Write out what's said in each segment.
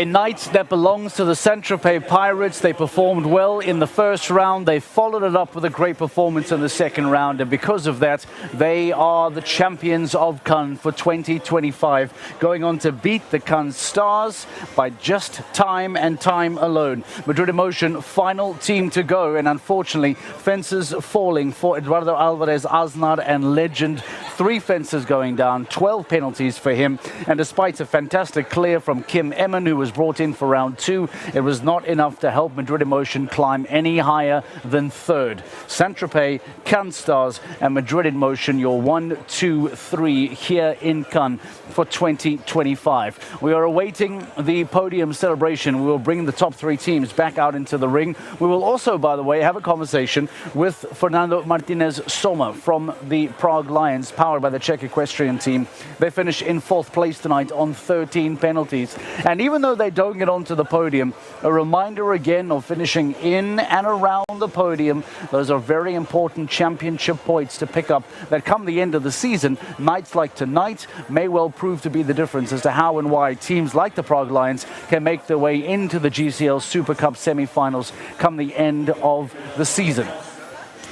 A night that belongs to the Saint-Tropez Pirates. They performed well in the first round. They followed it up with a great performance in the second round. And because of that, they are the champions of Cannes for 2025, going on to beat the Cannes Stars by just time and time alone. Madrid Emotion, final team to go. And unfortunately, fences falling for Eduardo Alvarez, Aznar and Legend. 3 fences going down, 12 penalties for him. And despite a fantastic clear from Kim Eman, who was brought in for round 2, it was not enough to help Madrid Emotion climb any higher than 3rd. Saint-Tropez, Cannes Stars and Madrid Emotion, your 1, 2, 3 here in Cannes for 2025. We are awaiting the podium celebration. We will bring the top 3 teams back out into the ring. We will also, by the way, have a conversation with Fernando Martinez Soma from the Prague Lions, powered by the Czech equestrian team. They finish in 4th place tonight on 13 penalties. And even though they don't get onto the podium, a reminder again of finishing in and around the podium. Those are very important championship points to pick up that come the end of the season. Nights like tonight may well prove to be the difference as to how and why teams like the Prague Lions can make their way into the GCL Super Cup semi-finals come the end of the season.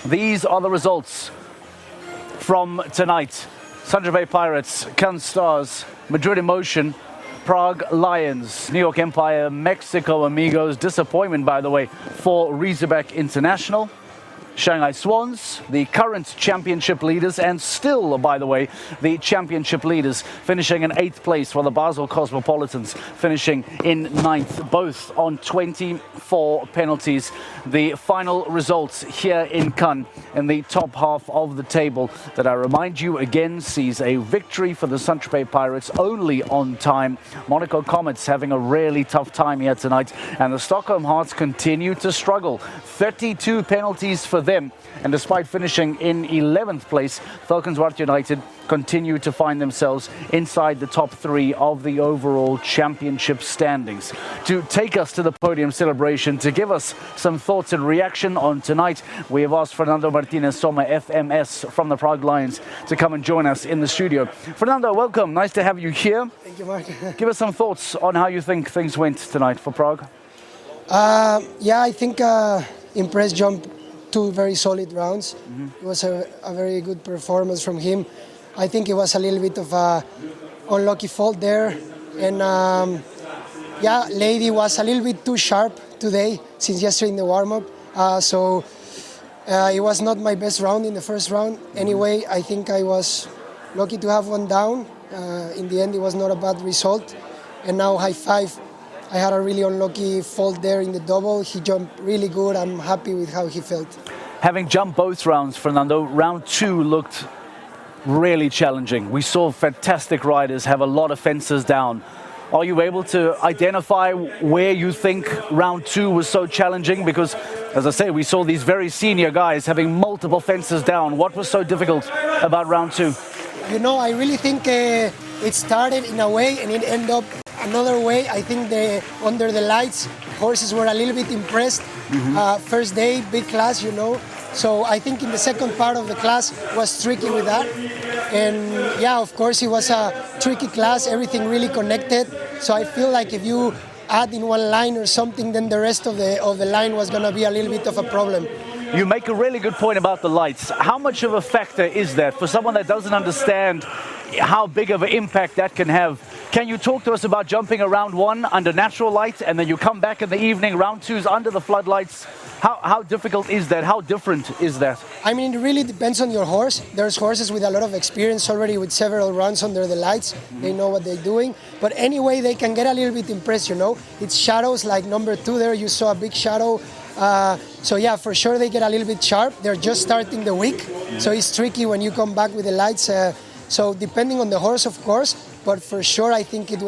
These are the results from tonight. Saint-Tropez Pirates, Cannes Stars, Madrid Emotion, Prague Lions, New York Empire, Mexico Amigos. Disappointment, by the way, for Razorback International. Shanghai Swans, the current championship leaders, and still, by the way, the championship leaders, finishing in 8th place, while the Basel Cosmopolitans finishing in 9th, both on 24 penalties. The final results here in Cannes in the top half of the table that I remind you again sees a victory for the Saint-Tropez Pirates only on time. Monaco Comets having a really tough time here tonight, and the Stockholm Hearts continue to struggle. 32 penalties for them, and despite finishing in 11th place, Falcons Wart United continue to find themselves inside the top 3 of the overall championship standings. To take us to the podium celebration, to give us some thoughts and reaction on tonight, we have asked Fernando Martinez Soma, FMS from the Prague Lions, to come and join us in the studio. Fernando, welcome. Nice to have you here. Thank you, Mark. Give us some thoughts on how you think things went tonight for Prague. Yeah, I think Impress jumped 2 very solid rounds. It was a very good performance from him. I think it was a little bit of a unlucky fault there. And yeah, Lady was a little bit too sharp today since yesterday in the warm-up. So it was not my best round in the first round. Anyway, I think I was lucky to have one down. In the end, it was not a bad result. And now high five. I had a really unlucky fault there in the double. He jumped really good. I'm happy with how he felt. Having jumped both rounds, Fernando, round 2 looked really challenging. We saw fantastic riders have a lot of fences down. Are you able to identify where you think round 2 was so challenging? Because, as I say, we saw these very senior guys having multiple fences down. What was so difficult about round 2? You know, I really think it started in a way and it ended up another way. I think under the lights, horses were a little bit impressed. First day, big class, you know. So I think in the second part of the class was tricky with that. And yeah, of course, it was a tricky class, everything really connected. So I feel like if you add in one line or something, then the rest of the line was going to be a little bit of a problem. You make a really good point about the lights. How much of a factor is that for someone that doesn't understand how big of an impact that can have? Can you talk to us about jumping around 1 under natural light and then you come back in the evening, round 2's under the floodlights? How difficult is that? How different is that? I mean, it really depends on your horse. There's horses with a lot of experience already with several rounds under the lights. They know what they're doing. But anyway, they can get a little bit impressed, you know. It's shadows, like number 2 there, you saw a big shadow. So yeah, for sure they get a little bit sharp. They're just starting the week, so it's tricky when you come back with the lights. So depending on the horse, of course, but for sure I think it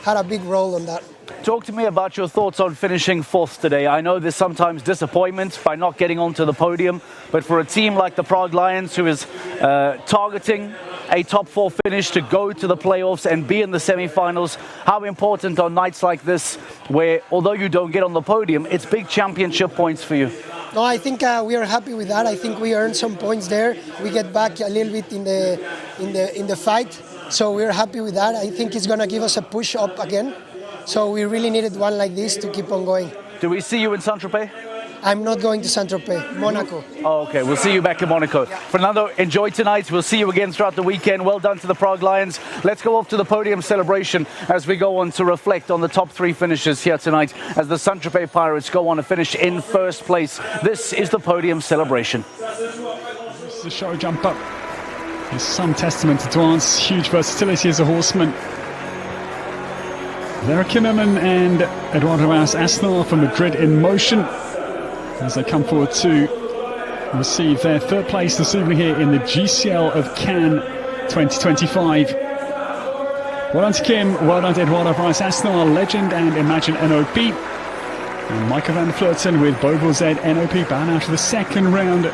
had a big role on that. Talk to me about your thoughts on finishing 4th today. I know there's sometimes disappointment by not getting onto the podium, but for a team like the Prague Lions, who is targeting a top 4 finish to go to the playoffs and be in the semi-finals, how important on nights like this, where although you don't get on the podium, it's big championship points for you? No, I think we are happy with that. I think we earned some points there. We get back a little bit in the fight, so we're happy with that. I think it's going to give us a push up again. So we really needed one like this to keep on going. Do we see you in Saint-Tropez? I'm not going to Saint-Tropez, Monaco. Oh, okay, we'll see you back in Monaco. Fernando, enjoy tonight. We'll see you again throughout the weekend. Well done to the Prague Lions. Let's go off to the podium celebration as we go on to reflect on the top 3 finishes here tonight as the Saint-Tropez Pirates go on to finish in first place. This is the podium celebration. This is a show jump up. It's some testament to Duan's huge versatility as a horseman. Vera Kimmerman and Eduardo Asnar from Madrid in motion as they come forward to receive their 3rd place this evening here in the GCL of Cannes 2025. Well done to Kim, well done to Eduardo Asnar, Legend and Imagine NOP. And Michael van der Vleuten with Boval Z NOP bound out of the 2nd round.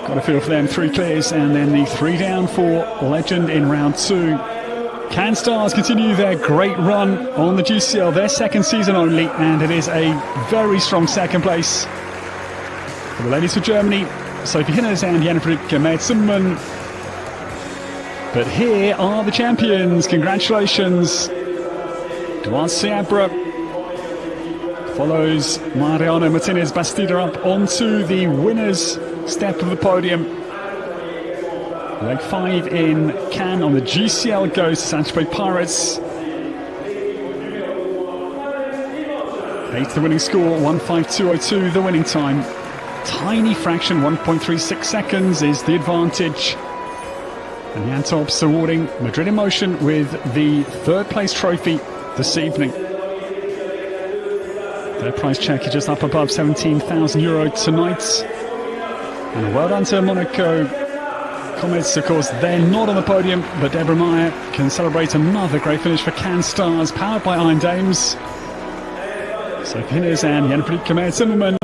Got a feel for them, 3 clears and then the 3 down for Legend in round 2. Cannes Stars continue their great run on the GCL, their 2nd season only, and it is a very strong 2nd place. For the ladies of Germany, Sophie Hinners and Jan-Friedrich Meert-Zimmermann. But here are the champions. Congratulations. Duan Seabra follows Mariano Martinez Bastida up onto the winner's step of the podium. Leg 5 in Cannes on the GCL goes to Saint-Tropez Pirates. 8th the winning score, 1:52.02 the winning time. Tiny fraction, 1.36 seconds is the advantage. And the Antops awarding Madrid in motion with the 3rd place trophy this evening. Their price check is just up above €17,000 tonight. And well done to Monaco Comets. Of course, they're not on the podium, but Deborah Meyer can celebrate another great finish for Cannes Stars, powered by Iron Dames. Sophie Hinners and Jan-Friedrich Meert-Zimmermann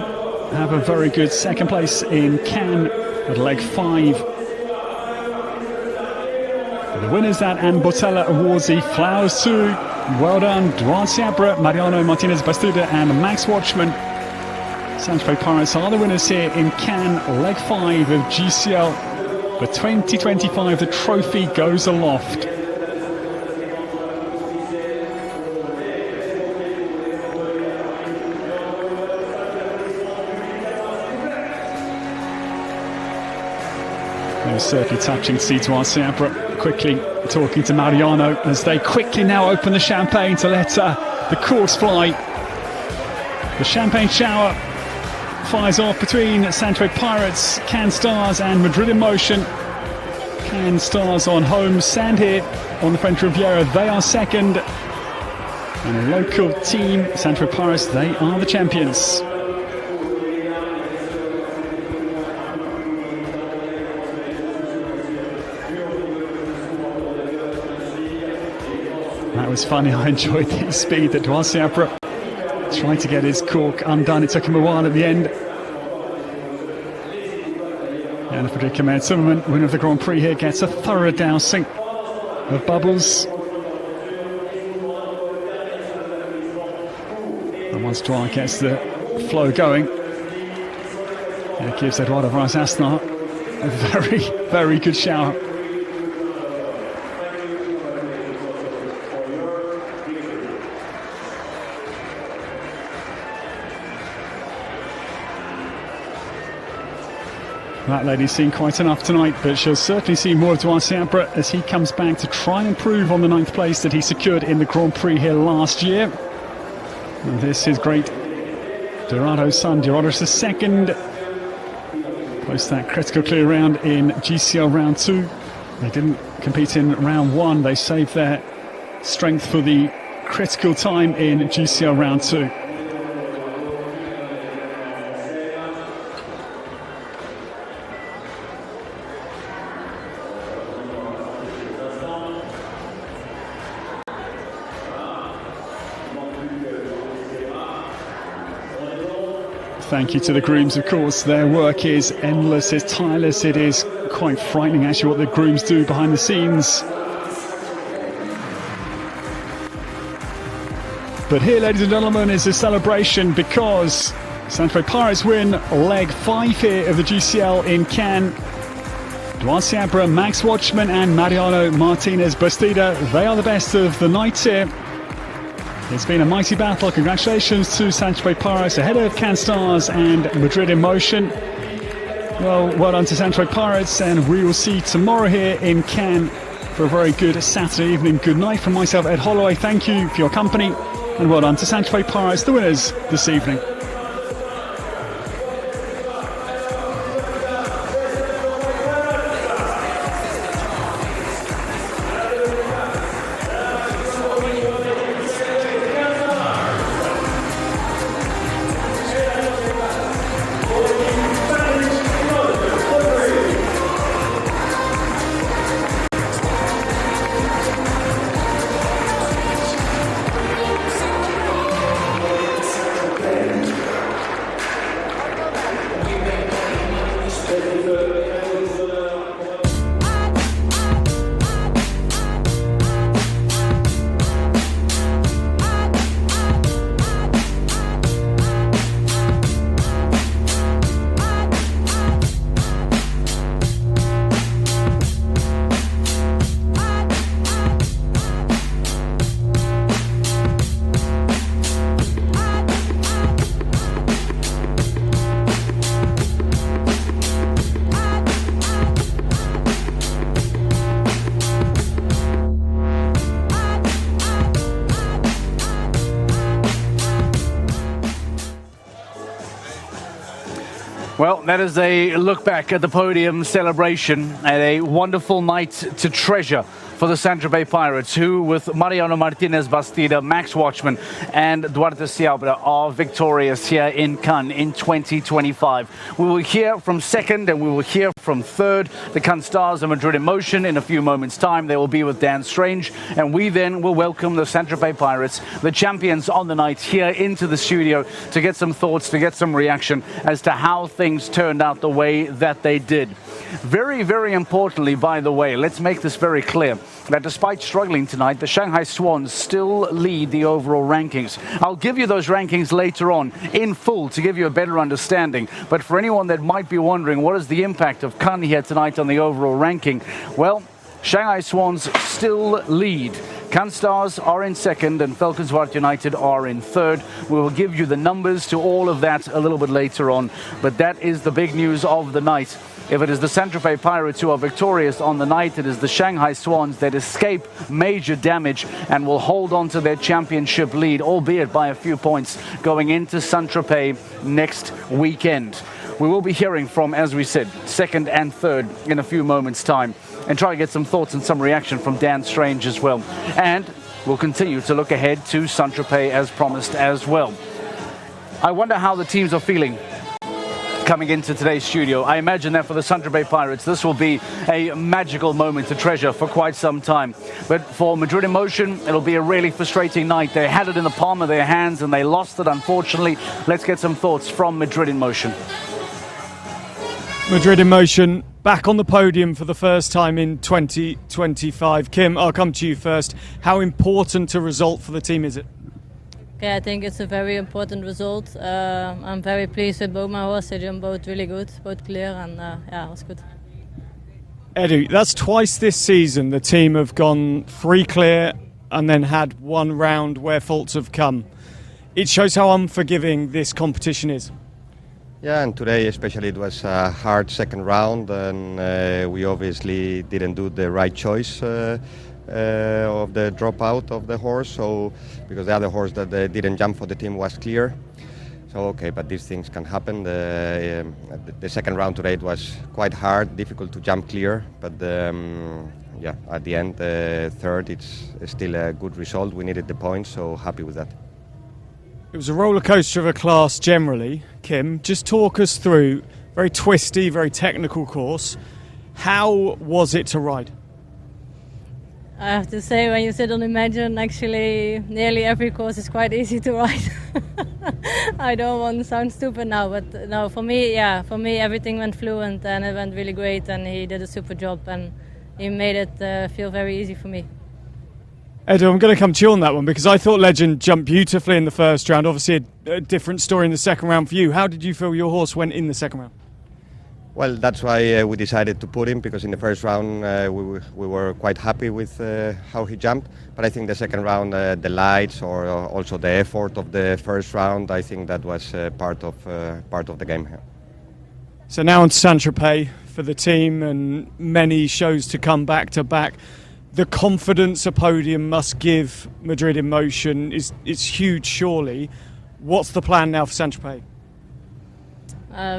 have a very good 2nd place in Cannes at leg 5. For the winners, that Anne Botella awards the flowers to. Well done, Duan Seabra, Mariano Martinez Bastida and Max Watchman. Saint-Tropez Pirates are the winners here in Cannes, leg 5 of GCL. For 2025, the trophy goes aloft. It was certainly touching to see Duan Seabra quickly talking to Mariano as they quickly now open the champagne to let the corks fly. The champagne shower fires off between Saint-Tropez Pirates, Cannes Stars and Madrid in motion. Cannes Stars on home sand here on the French Riviera. They are 2nd. And a local team, Saint-Tropez Pirates, they are the champions. That was funny. I enjoyed the speed that Duan Seabra trying to get his cork undone. It took him a while at the end. And Frederica Meert-Zimmermann, winner of the Grand Prix here, gets a thorough dousing of bubbles. And once Duan gets the flow going, it gives Eduardo Asnar a very, very good shower. That lady's seen quite enough tonight, but she'll certainly see more of Duan Seabra as he comes back to try and improve on the 9th place that he secured in the Grand Prix here last year. And this is great. Dorado's son, Dorado's the 2nd. Post that critical clear round in GCL round 2. They didn't compete in round 1. They saved their strength for the critical time in GCL round 2. Thank you to the grooms, of course. Their work is endless, it's tireless, it is quite frightening actually what the grooms do behind the scenes. But here, ladies and gentlemen, is a celebration because Saint-Tropez Pirates win leg 5 here of the GCL in Cannes. Duan Seabra, Max Watchman and Mariano Martinez Bastida, they are the best of the night here. It's been a mighty battle. Congratulations to Saint-Tropez Pirates ahead of Cannes Stars and Madrid in Motion. Well done to Saint-Tropez Pirates, and we will see tomorrow here in Cannes for a very good Saturday evening. Good night from myself, Ed Holloway. Thank you for your company, and well done to Saint-Tropez Pirates, the winners this evening. Well, that is a look back at the podium celebration and a wonderful night to treasure for the Saint-Tropez Pirates, who, with Mariano Martinez Bastida, Max Watchman and Duarte Seabra, are victorious here in Cannes in 2025. We will hear from second and we will hear from third, the Cannes Stars and Madrid in Motion, in a few moments' time. They will be with Dan Strange, and we then will welcome the Saint-Tropez Pirates, the champions on the night, here into the studio to get some thoughts, to get some reaction as to how things turned out the way that they did. Very, very importantly, by the way, let's make this very clear, that despite struggling tonight, the Shanghai Swans still lead the overall rankings. I'll give you those rankings later on in full to give you a better understanding. But for anyone that might be wondering what is the impact of Cannes here tonight on the overall ranking, well, Shanghai Swans still lead. Cannes Stars are in second and Falcons-Wart United are in third. We will give you the numbers to all of that a little bit later on. But that is the big news of the night. If it is the Saint-Tropez Pirates who are victorious on the night, it is the Shanghai Swans that escape major damage and will hold on to their championship lead, albeit by a few points, going into Saint-Tropez next weekend. We will be hearing from, as we said, second and third in a few moments' time, and try to get some thoughts and some reaction from Dan Strange as well. And we'll continue to look ahead to Saint-Tropez as promised as well. I wonder how the teams are feeling coming into today's studio. I imagine that for the Saint-Tropez Pirates, this will be a magical moment to treasure for quite some time. But for Madrid in Motion, it'll be a really frustrating night. They had it in the palm of their hands and they lost it, unfortunately. Let's get some thoughts from Madrid in Motion. Madrid in Motion, back on the podium for the first time in 2025. Kim, I'll come to you first. How important a result for the team is it? Okay, I think it's a very important result. I'm very pleased with both my horses. They jumped both really good, both clear, and yeah, it was good. Edu, that's twice this season the team have gone 3 clear and then had 1 round where faults have come. It shows how unforgiving this competition is. Yeah, and today especially it was a hard second round, and we obviously didn't do the right choice of the dropout of the horse, so because the other horse that didn't jump for the team was clear. So okay, but these things can happen. The second round today it was quite hard, difficult to jump clear, but yeah, at the end, third, it's still a good result. We needed the points, so happy with that. It was a roller coaster of a class generally. Kim, just talk us through, very twisty, very technical course. How was it to ride? I have to say, when you sit on Imagine, actually nearly every course is quite easy to ride. I don't want to sound stupid now, but no, for me everything went fluent and it went really great, and he did a super job and he made it feel very easy for me. Edu, I'm going to come to you on that one because I thought Legend jumped beautifully in the first round. Obviously a different story in the second round for you. How did you feel your horse went in the second round? Well, that's why we decided to put him, because in the first round we were quite happy with how he jumped. But I think the second round, the lights or also the effort of the first round, I think that was part of the game here. So now on Saint-Tropez for the team, and many shows to come back to back. The confidence a podium must give Madrid in motion is huge, surely. What's the plan now for Saint-Tropez?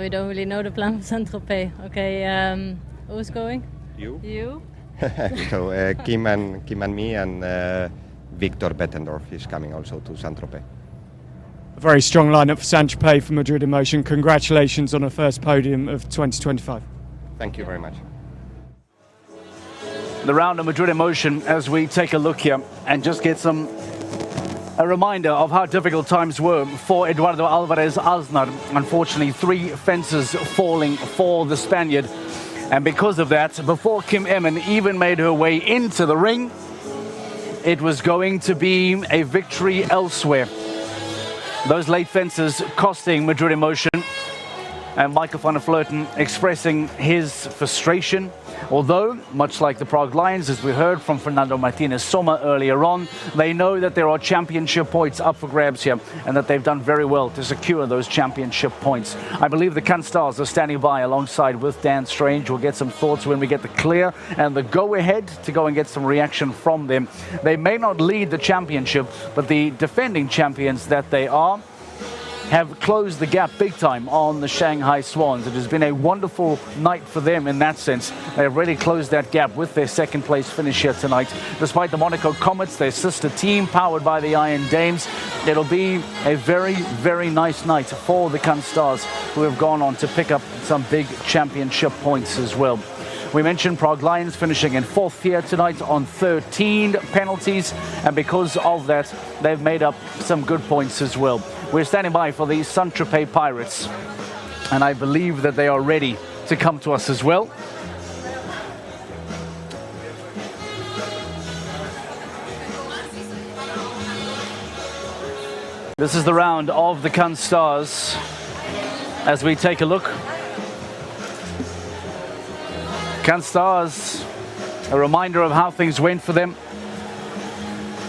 We don't really know the plan for Saint-Tropez. Okay, who's going? You? You? So Kim and me, and Victor Bettendorf is coming also to Saint-Tropez. A very strong lineup for Saint-Tropez for Madrid in motion. Congratulations on a first podium of 2025. Thank you very much. The round of Madrid in motion, as we take a look here and just get a reminder of how difficult times were for Eduardo Alvarez Aznar. Unfortunately, 3 fences falling for the Spaniard. And because of that, before Kim Emmen even made her way into the ring, it was going to be a victory elsewhere. Those late fences costing Madrid in motion. And Michael van der Vleuten expressing his frustration. Although, much like the Prague Lions, as we heard from Fernando Martinez Soma earlier on, they know that there are championship points up for grabs here, and that they've done very well to secure those championship points. I believe the Can Stars are standing by alongside with Dan Strange. We'll get some thoughts when we get the clear and the go-ahead to go and get some reaction from them. They may not lead the championship, but the defending champions that they are have closed the gap big time on the Shanghai Swans. It has been a wonderful night for them in that sense. They have really closed that gap with their second place finish here tonight. Despite the Monaco Comets, their sister team powered by the Iron Dames, it'll be a very, very nice night for the Can Stars, who have gone on to pick up some big championship points as well. We mentioned Prague Lions finishing in 4th here tonight on 13 penalties, and because of that, they've made up some good points as well. We're standing by for the Saint-Tropez Pirates, and I believe that they are ready to come to us as well. This is the round of the Can Stars as we take a look. Can Stars, a reminder of how things went for them.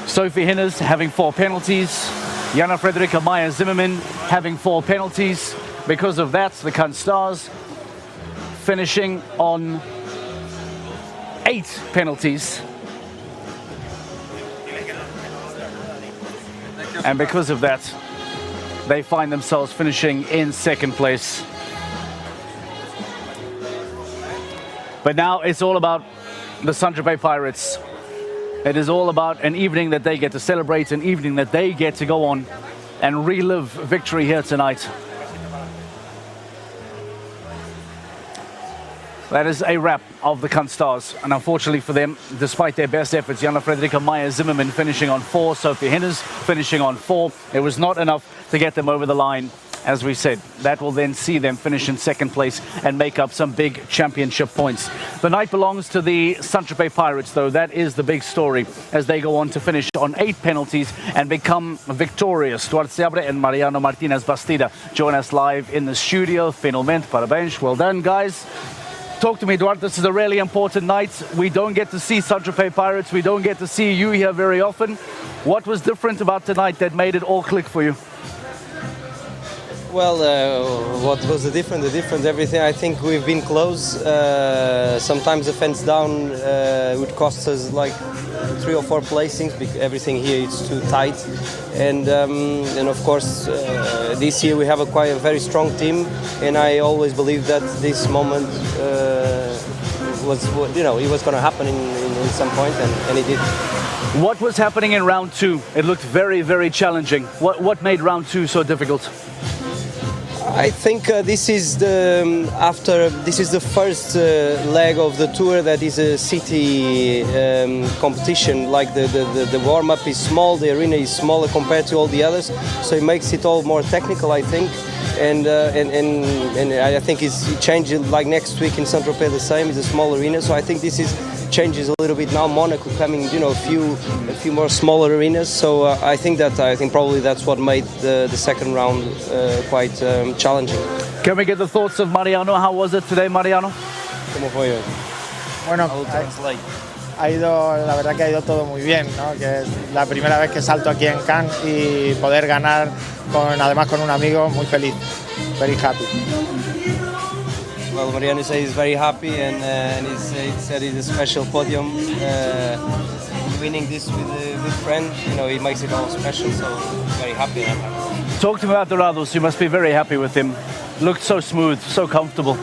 Sophie Hinners having 4 penalties. Jana Fredrika Meyer-Zimmermann having 4 penalties. Because of that, the Can Stars finishing on 8 penalties. And because of that, they find themselves finishing in 2nd place. But now it's all about the Saint-Tropez Pirates. It is all about an evening that they get to celebrate, an evening that they get to go on and relive victory here tonight. That is a wrap of the Can Stars. And unfortunately for them, despite their best efforts, Jana Fredrika Meyer-Zimmermann finishing on 4, Sophie Hinners finishing on 4. It was not enough to get them over the line. As we said, that will then see them finish in 2nd place and make up some big championship points. The night belongs to the Saint-Tropez Pirates, though. That is the big story as they go on to finish on 8 penalties and become victorious. Duarte Seabre and Mariano Martinez Bastida join us live in the studio. Finalmente, parabéns. Well done, guys. Talk to me, Duarte. This is a really important night. We don't get to see Saint-Tropez Pirates. We don't get to see you here very often. What was different about tonight that made it all click for you? Well, what was the difference? Everything. I think we've been close. Sometimes the fence down would cost us like 3 or 4 placings because everything here is too tight. And of course, this year we have quite a very strong team. And I always believe that this moment was, it was going to happen in some point, and it did. What was happening in round 2? It looked very, very challenging. What made round 2 so difficult? I think this is the first leg of the tour that is a city competition. Like the warm-up is small, the arena is smaller compared to all the others, so it makes it all more technical, I think. And I think it changes. Like next week in Saint-Tropez, the same. It's a small arena, so I think this changes a little bit now. Monaco coming, a few more smaller arenas. So I think probably that's what made the second round quite challenging. Can we get the thoughts of Mariano? How was it today, Mariano? ¿Cómo fue hoy? Bueno, I'll translate. ha ido, la verdad que ha ido todo muy bien, ¿no? Que es la primera vez que salto aquí en Cannes y poder ganar además con un amigo, muy feliz, very happy. Well, Mariano said he's very happy and he said it's a special podium. Winning this with a good friend, you know, he makes it all special, so very happy. Talk to me about Dorados. You must be very happy with him. Looked so smooth, so comfortable.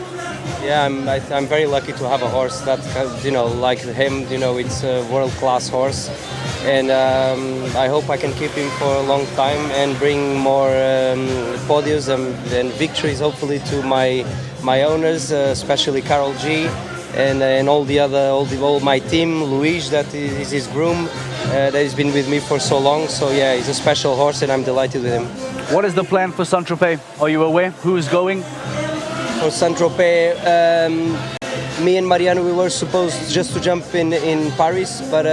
Yeah, I'm very lucky to have a horse that, you know, like him. You know, it's a world-class horse, and I hope I can keep him for a long time and bring more podiums and victories, hopefully, to my owners, especially Carol G. And all my team, Luis, that is his groom, that has been with me for so long. So yeah, he's a special horse, and I'm delighted with him. What is the plan for Saint-Tropez? Are you aware who's going? For Saint-Tropez, me and Mariano, we were supposed just to jump in Paris, but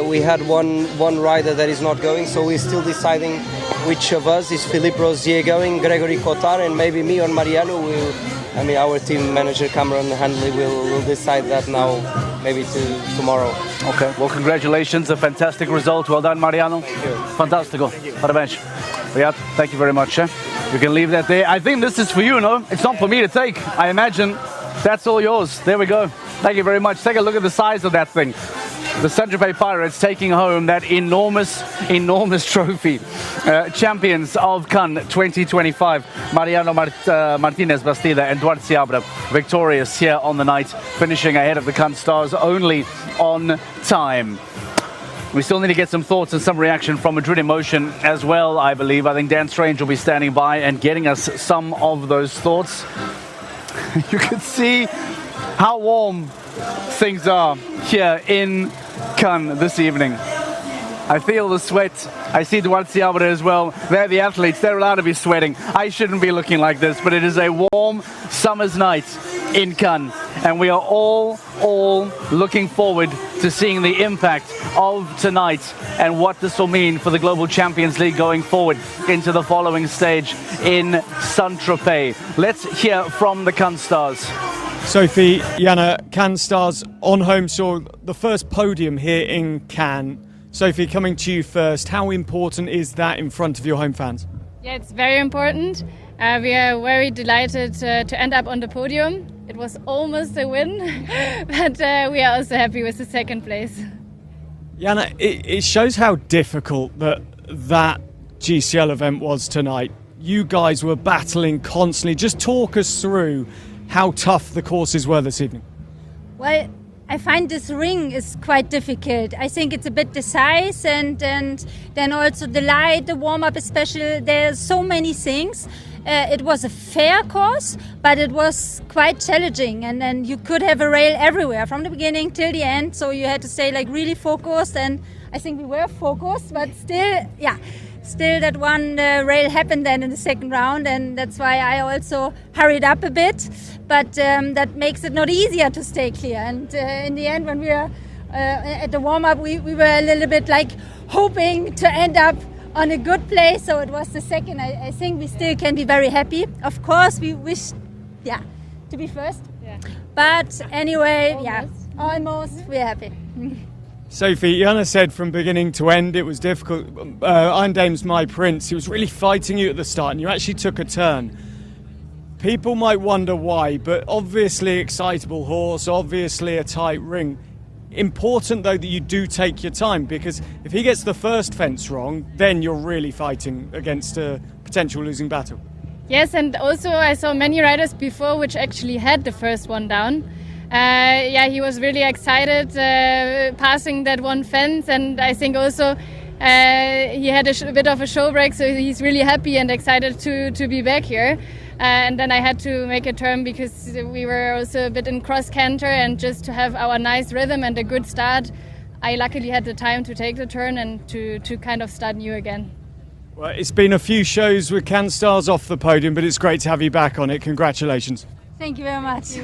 we had one rider that is not going, so we're still deciding which of us is Philippe Rosier going, Gregory Cotard, and maybe me or Mariano will. I mean, our team manager Cameron Handley will decide that now, maybe tomorrow. Okay, well, congratulations, a fantastic result. Well done, Mariano. Thank you. Fantastico. Parabéns. Riyad, thank you very much. You can leave that there. I think this is for you, no? It's not for me to take. I imagine that's all yours. There we go. Thank you very much. Take a look at the size of that thing. The Saint-Tropez Pirates taking home that enormous trophy. Champions of Cannes 2025. Mariano Martinez Bastida and Duarte Seabra victorious here on the night, finishing ahead of the Cannes Stars only on time. We still need to get some thoughts and some reaction from Madrid Emotion as well, I believe. I think Dan Strange will be standing by and getting us some of those thoughts. You can see how warm things are here in Cannes this evening. I feel the sweat. I see Duarte Seabra as well. They're the athletes. They're allowed to be sweating. I shouldn't be looking like this, but it is a warm summer's night in Cannes. And we are all looking forward to seeing the impact of tonight and what this will mean for the Global Champions League going forward into the following stage in Saint-Tropez. Let's hear from the Cannes Stars. Sophie, Jana, Cannes Stars on home soil, the first podium here in Cannes. Sophie, coming to you first, how important is that in front of your home fans? Yeah, it's very important. We are very delighted to end up on the podium. It was almost a win, but we are also happy with the second place. Jana, it shows how difficult that GCL event was tonight. You guys were battling constantly. Just talk us through how tough the courses were this evening. Well, I find this ring is quite difficult. I think it's a bit the size and then also the light, the warm-up especially. There's so many things. It was a fair course, but it was quite challenging. And then you could have a rail everywhere from the beginning till the end. So you had to stay like really focused. And I think we were focused, but still, yeah. Still, that one rail happened then in the second round, and that's why I also hurried up a bit. But that makes it not easier to stay clear. And in the end, when we were at the warm-up, we were a little bit like hoping to end up on a good place. So it was the second. I think we still can be very happy. Of course, we wish, to be first. Yeah. But anyway, almost we're happy. Sophie, Jana said from beginning to end it was difficult. Iron Dame's My Prince, he was really fighting you at the start and you actually took a turn. People might wonder why, but obviously excitable horse, obviously a tight ring. Important though that you do take your time, because if he gets the first fence wrong, then you're really fighting against a potential losing battle. Yes, and also I saw many riders before which actually had the first one down. He was really excited passing that one fence, and I think also he had a bit of a show break, so he's really happy and excited to be back here. And then I had to make a turn because we were also a bit in cross canter, and just to have our nice rhythm and a good start, I luckily had the time to take the turn and to kind of start new again. Well, it's been a few shows with Cannes Stars off the podium, but it's great to have you back on it. Congratulations. Thank you very much.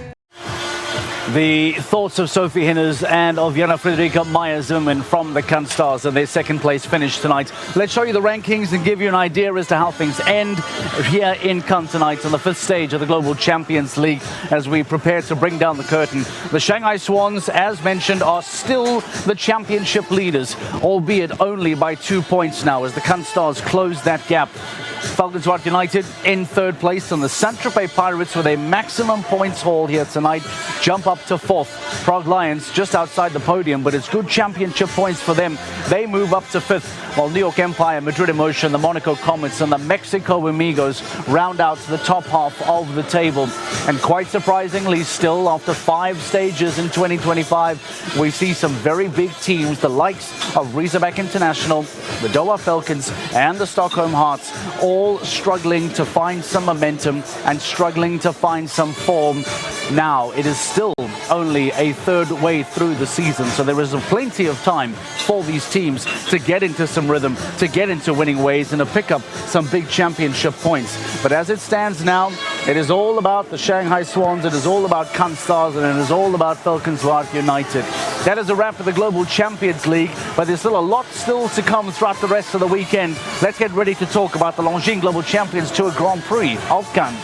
The thoughts of Sophie Hinners and of Jana Friederike Meyer-Zimmermann from the Cannes Stars and their second place finish tonight. Let's show you the rankings and give you an idea as to how things end here in Cannes tonight on the 5th stage of the Global Champions League as we prepare to bring down the curtain. The Shanghai Swans, as mentioned, are still the championship leaders, albeit only by 2 points now as the Cannes Stars close that gap. Falcons United in 3rd place, and the Saint-Tropez Pirates with a maximum points haul here tonight jump up to 4th. Prague Lions just outside the podium, but it's good championship points for them. They move up to 5th, while New York Empire, Madrid Emotion, the Monaco Comets and the Mexico Amigos round out the top half of the table. And quite surprisingly, still after 5 stages in 2025, we see some very big teams, the likes of Razorback International, the Doha Falcons and the Stockholm Hearts, all struggling to find some momentum and struggling to find some form. Now, it is still only a 3rd way through the season, so there is plenty of time for these teams to get into some rhythm, to get into winning ways and to pick up some big championship points. But as it stands now, it is all about the Shanghai Swans, it is all about Cannes Stars, and it is all about Falcons United. That is a wrap for the Global Champions League, but there's still a lot still to come throughout the rest of the weekend. Let's get ready to talk about the Longines Global Champions Tour Grand Prix of Cannes.